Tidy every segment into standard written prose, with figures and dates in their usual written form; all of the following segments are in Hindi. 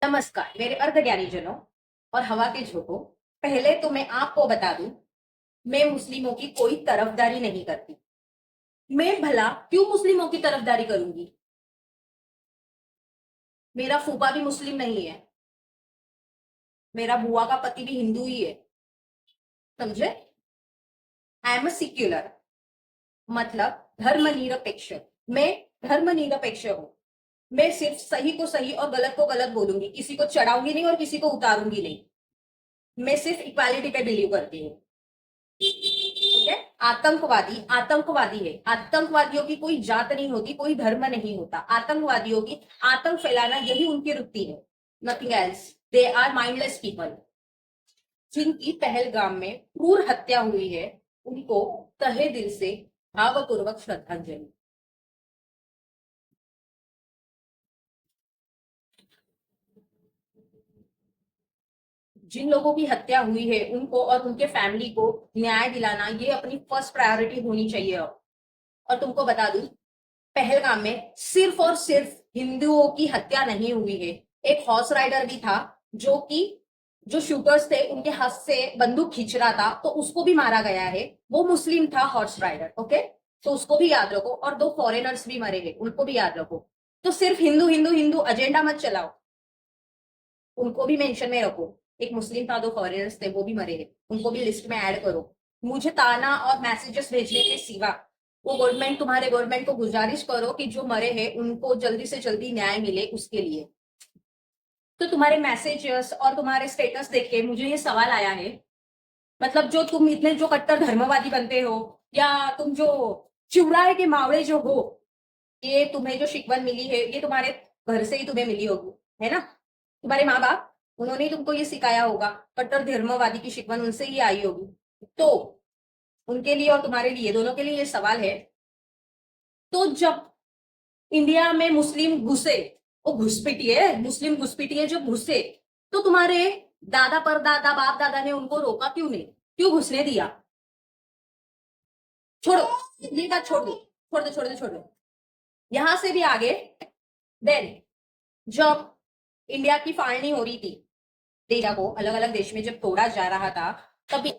नमस्कार मेरे अर्धज्ञानी जनों और हवा के झोंकों। पहले तो मैं आपको बता दूं, मैं मुस्लिमों की कोई तरफदारी नहीं करती। मैं भला क्यों मुस्लिमों की तरफदारी करूंगी? मेरा फूफा भी मुस्लिम नहीं है, मेरा बुआ का पति भी हिंदू ही है। समझे? आई एम अ सिक्युलर, मतलब धर्मनिरपेक्ष। मैं धर्मनिरपेक्ष हूं। मैं सिर्फ सही को सही और गलत को गलत बोलूंगी, किसी को चढ़ाऊंगी नहीं और किसी को उतारूंगी नहीं। मैं सिर्फ इक्वालिटी पे बिलीव करती हूँ। ठीक है? आतंकवादी आतंकवादी है। आतंकवादियों की कोई जात नहीं होती, कोई धर्म नहीं होता। आतंकवादियों की आतंक फैलाना यही उनकी वृत्ति है, nothing else. They are mindless people. जिनकी पहलगाम में क्रूर हत्या हुई है, उनको तहे दिल से भावपूर्वक श्रद्धांजलि। जिन लोगों की हत्या हुई है, उनको और उनके फैमिली को न्याय दिलाना ये अपनी फर्स्ट प्रायोरिटी होनी चाहिए। और तुमको बता दूं, पहलगाम में सिर्फ और सिर्फ हिंदुओं की हत्या नहीं हुई है। एक हॉर्स राइडर भी था, जो कि जो शूटर्स थे उनके हाथ से बंदूक खींच रहा था, तो उसको भी मारा गया है। वो मुस्लिम था, हॉर्स राइडर। ओके, तो उसको भी याद रखो। और दो फॉरेनर्स भी मरे हैं, उनको भी याद रखो। तो सिर्फ हिंदू हिंदू हिंदू एजेंडा मत चलाओ, उनको भी मेंशन में रखो। एक मुस्लिम था, दो फॉरेनर्स थे, वो भी मरे हैं, उनको भी लिस्ट में ऐड करो। मुझे ताना और मैसेजेस भेजने के सिवा वो तुम्हारे गवर्नमेंट को गुजारिश करो कि जो मरे हैं उनको जल्दी से जल्दी न्याय मिले, उसके लिए। तो तुम्हारे मैसेजेस और तुम्हारे स्टेटस देख के मुझे ये सवाल आया है, मतलब जो तुम इतने जो कट्टर धर्मवादी बनते हो, या तुम जो चुराए के मावड़े जो हो, ये तुम्हें जो शिकवन मिली है, ये तुम्हारे घर से ही तुम्हें मिली होगी, है ना? तुम्हारे माँ बाप, उन्होंने ही तुमको ये सिखाया होगा। कट्टर धर्मवादी की शिकवन उनसे ही आई होगी। तो उनके लिए और तुम्हारे लिए, दोनों के लिए ये सवाल है। तो जब इंडिया में मुस्लिम घुसे, वो घुसपैठिए मुस्लिम घुसपैठिए जब घुसे, तो तुम्हारे दादा परदादा बाप दादा ने उनको रोका क्यों नहीं? क्यों घुसने दिया? छोड़ो, ये बात छोड़ दो, छोड़ दो, छोड़ दो, छोड़ दो। यहां से भी आगे, देन जब इंडिया की फाड़नी हो रही थी, इंडिया को अलग अलग देश में जब तोड़ा जा रहा था, तभी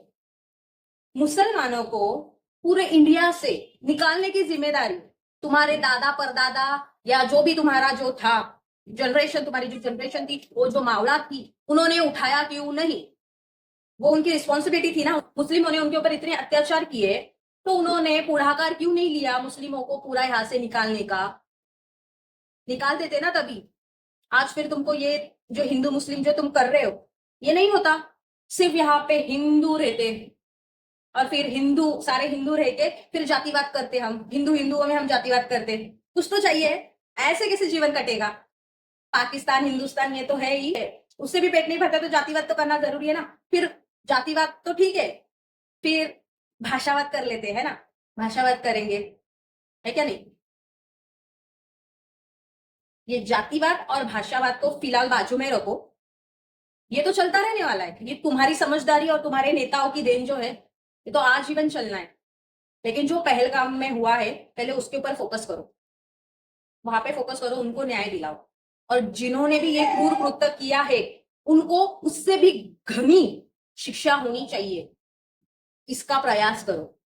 मुसलमानों को पूरे इंडिया से निकालने की जिम्मेदारी तुम्हारे दादा परदादा या जो भी तुम्हारा जो था जनरेशन, तुम्हारी जो जनरेशन थी, वो जो मावड़ा थी, उन्होंने उठाया क्यों नहीं? वो उनकी रिस्पॉन्सिबिलिटी थी ना। मुस्लिमों ने उनके ऊपर इतने अत्याचार किए, तो उन्होंने पुढ़ाकार क्यों नहीं लिया मुस्लिमों को पूरा यहां से निकालने का? निकाल देते ना तभी। आज फिर तुमको ये जो हिंदू मुस्लिम जो तुम कर रहे हो, ये नहीं होता। सिर्फ यहाँ पे हिंदू रहते, और फिर हिंदू सारे हिंदू रह के फिर जातिवाद करते, हम हिंदू हिंदुओं में हम जातिवाद करते। कुछ तो चाहिए। ऐसे कैसे जीवन कटेगा? पाकिस्तान हिंदुस्तान ये तो है ही है, उससे भी पेट नहीं भरता, तो जातिवाद तो करना जरूरी है ना। फिर जातिवाद तो ठीक है, फिर भाषावाद कर लेते हैं ना। भाषावाद करेंगे, है क्या नहीं? ये जातिवाद और भाषावाद को फिलहाल बाजू में रखो। ये तो चलता रहने वाला है, ये तुम्हारी समझदारी और तुम्हारे नेताओं की देन जो है, ये तो आजीवन चलना है। लेकिन जो पहलगाम में हुआ है, पहले उसके ऊपर फोकस करो, वहां पे फोकस करो, उनको न्याय दिलाओ। और जिन्होंने भी ये क्रूर कृत्य किया है, उनको उससे भी घनी शिक्षा होनी चाहिए, इसका प्रयास करो।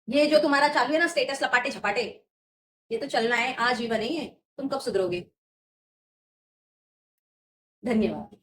ये जो तुम्हारा चालू है ना स्टेटस लपाटे झपाटे, ये तो चलना है, आजीवन नहीं है। तुम कब सुधरोगे? धन्यवाद।